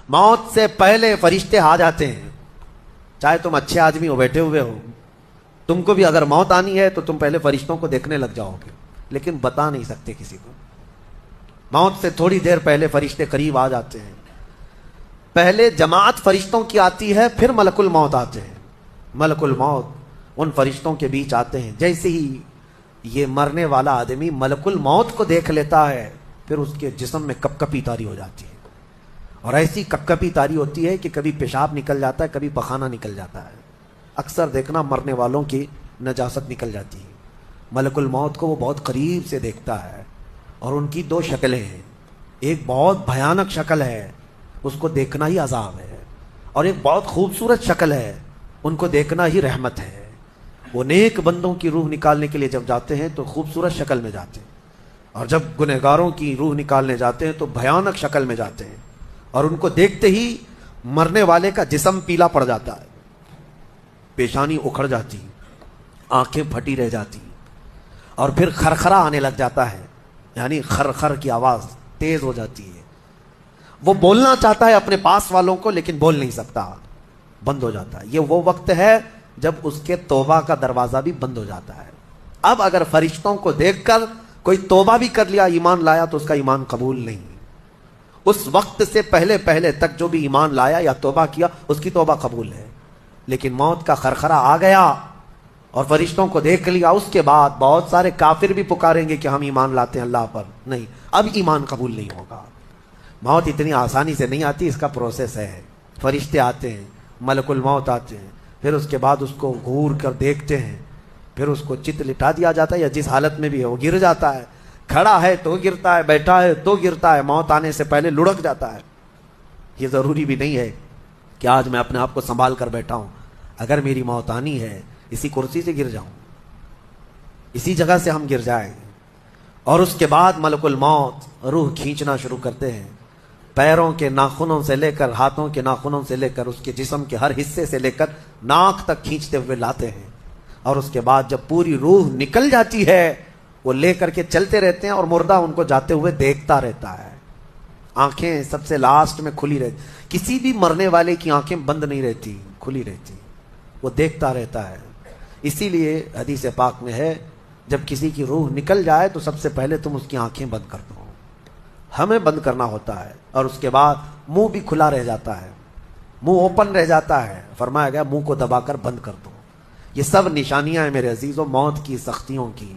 موت سے پہلے فرشتے آ جاتے ہیں. چاہے تم اچھے آدمی ہو, بیٹھے ہوئے ہو, تم کو بھی اگر موت آنی ہے تو تم پہلے فرشتوں کو دیکھنے لگ جاؤ گے, لیکن بتا نہیں سکتے کسی کو. موت سے تھوڑی دیر پہلے فرشتے قریب آ جاتے ہیں. پہلے جماعت فرشتوں کی آتی ہے, پھر ملک الموت آتے ہیں. ملک الموت ان فرشتوں کے بیچ آتے ہیں. جیسے ہی یہ مرنے والا آدمی ملک الموت کو دیکھ لیتا ہے, پھر اس کے جسم میں کپ کپی طاری ہو جاتی ہے. اور ایسی کپ کپی طاری ہوتی ہے کہ کبھی پیشاب نکل جاتا ہے, کبھی پخانہ نکل جاتا ہے. اکثر دیکھنا مرنے والوں کی نجاست نکل جاتی ہے. ملک الموت کو وہ بہت قریب سے دیکھتا ہے, اور ان کی دو شکلیں ہیں. ایک بہت بھیانک شکل ہے, اس کو دیکھنا ہی عذاب ہے, اور ایک بہت خوبصورت شکل ہے, ان کو دیکھنا ہی رحمت ہے. وہ نیک بندوں کی روح نکالنے کے لیے جب جاتے ہیں تو خوبصورت شکل میں جاتے ہیں, اور جب گنہگاروں کی روح نکالنے جاتے ہیں تو بھیانک شکل میں جاتے ہیں. اور ان کو دیکھتے ہی مرنے والے کا جسم پیلا پڑ جاتا ہے, پیشانی اکھڑ جاتی, آنکھیں پھٹی رہ جاتی, اور پھر خرخرا آنے لگ جاتا ہے, یعنی خرخر کی آواز تیز ہو جاتی ہے. وہ بولنا چاہتا ہے اپنے پاس والوں کو, لیکن بول نہیں سکتا, بند ہو جاتا ہے. یہ وہ وقت ہے جب اس کے توبہ کا دروازہ بھی بند ہو جاتا ہے. اب اگر فرشتوں کو دیکھ کر کوئی توبہ بھی کر لیا, ایمان لایا, تو اس کا ایمان قبول نہیں. اس وقت سے پہلے پہلے تک جو بھی ایمان لایا یا توبہ کیا, اس کی توبہ قبول ہے. لیکن موت کا خرخرا آ گیا اور فرشتوں کو دیکھ لیا, اس کے بعد بہت سارے کافر بھی پکاریں گے کہ ہم ایمان لاتے ہیں اللہ پر, نہیں, اب ایمان قبول نہیں ہوگا. موت اتنی آسانی سے نہیں آتی, اس کا پروسیس ہے. فرشتے آتے ہیں, ملک الموت آتے ہیں, پھر اس کے بعد اس کو گھور کر دیکھتے ہیں, پھر اس کو چت لٹا دیا جاتا ہے, یا جس حالت میں بھی ہے وہ گر جاتا ہے. کھڑا ہے تو گرتا ہے, بیٹھا ہے تو گرتا ہے, موت آنے سے پہلے لڑک جاتا ہے. یہ ضروری بھی نہیں ہے کہ آج میں اپنے آپ کو سنبھال کر بیٹھا ہوں. اگر میری موت آنی ہے, اسی کرسی سے گر جاؤں, اسی جگہ سے ہم گر جائیں. اور اس کے بعد ملک الموت روح کھینچنا شروع کرتے ہیں, پیروں کے ناخنوں سے لے کر, ہاتھوں کے ناخنوں سے لے کر, اس کے جسم کے ہر حصے سے لے کر ناک تک کھینچتے ہوئے لاتے ہیں. اور اس کے بعد جب پوری روح نکل جاتی ہے, وہ لے کر کے چلتے رہتے ہیں, اور مردہ ان کو جاتے ہوئے دیکھتا رہتا ہے. آنکھیں سب سے لاسٹ میں کھلی رہتی, کسی بھی مرنے والے کی آنکھیں بند نہیں رہتی, کھلی رہتی, وہ دیکھتا رہتا ہے. اسی لیے حدیث پاک میں ہے, جب کسی کی روح نکل جائے تو سب سے پہلے تم اس کی آنکھیں بند کر دو. ہمیں بند کرنا ہوتا ہے, اور اس کے بعد منہ بھی کھلا رہ جاتا ہے, منہ اوپن رہ جاتا ہے. فرمایا گیا منہ کو دبا کر بند کر دو. یہ سب نشانیاں ہیں میرے عزیزوں موت کی, سختیوں کی.